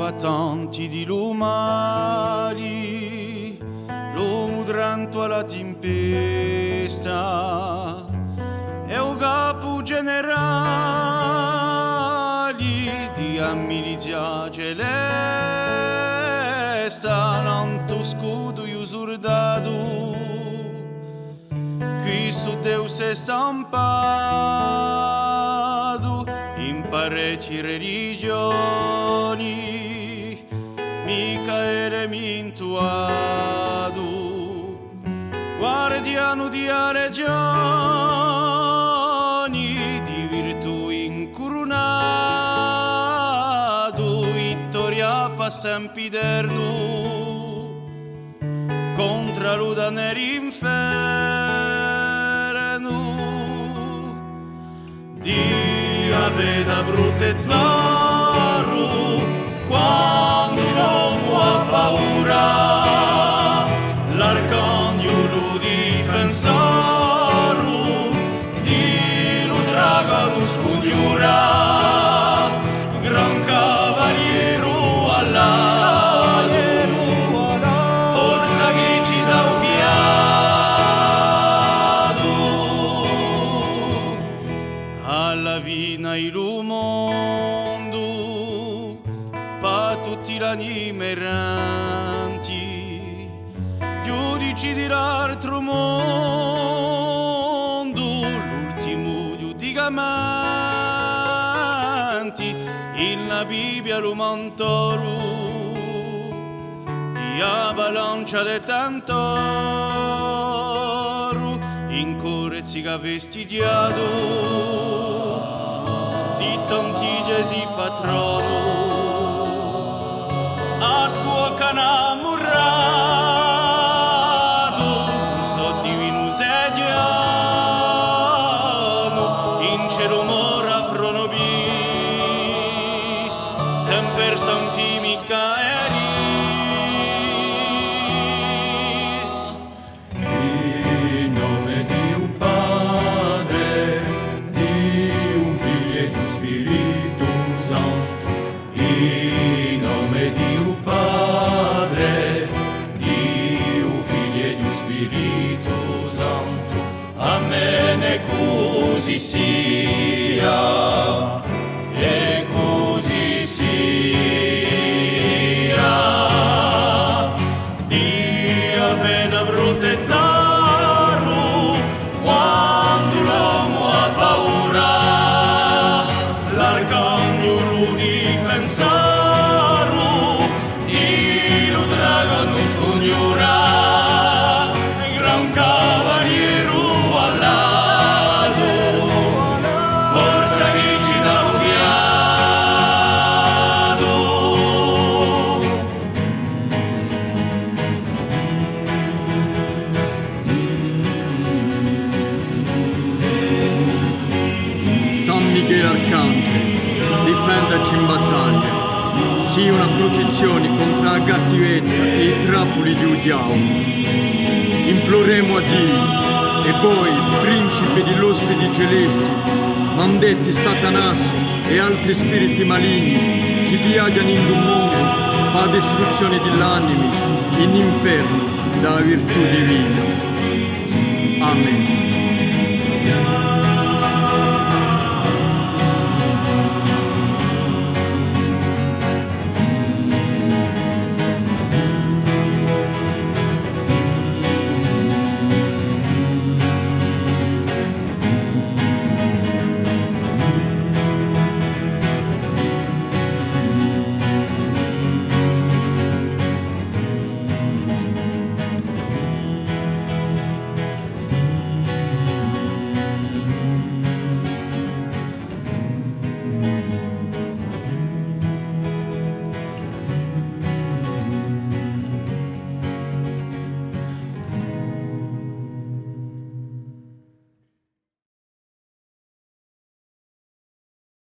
combattanti di lumari, l'uomo durante la tempesta e un capo generali di milizia celesta, non tu scudo io soldato, qui su Deus è stampato in parecchie religioni, Micaele mintuato, guardiano di regioni, di virtù incoronato, vittoria pa sempiterno, contra l'uda nell'inferno. Dio aveva protettato quando l'uomo ha paura, l'arcangelo difensore di lo dragano scongiura, gran cavaliero all'ado, forza che ci dà un fiato, alla vina il mondo, pa tutti l'anima erranti, giudici di l'altro mondo, l'ultimo giudicamanti, in la Bibbia lo montoro, di avalancia de tantoro, in corezzica vestigiato, di tanti gesi patrono, a scuoca innamorrato, so divino sediano, in cielo mora pronobis, sempre santi Micaelis. In nome di un Padre, di un Figlio e di un Spirito Santo, in nome di un Padre, di un Figlio e di un Spirito Santo, amen, e così sia, e così sia. Dio aveva protettato quando l'uomo ha paura, l'arcangelo difensore di lo dragano scongiura, gran cavaliero all'ado, forza che ci dà un San Michele Arcangelo, difendaci in battaglia, sii una protezione contro la cattivezza e i trappoli di diavolo. Imploremo a Dio e voi, principi degli ospiti celesti, mandetti Satanasso e altri spiriti maligni che viaggiano in un mondo per la distruzione dell'anima in inferno dalla virtù divina. Amen.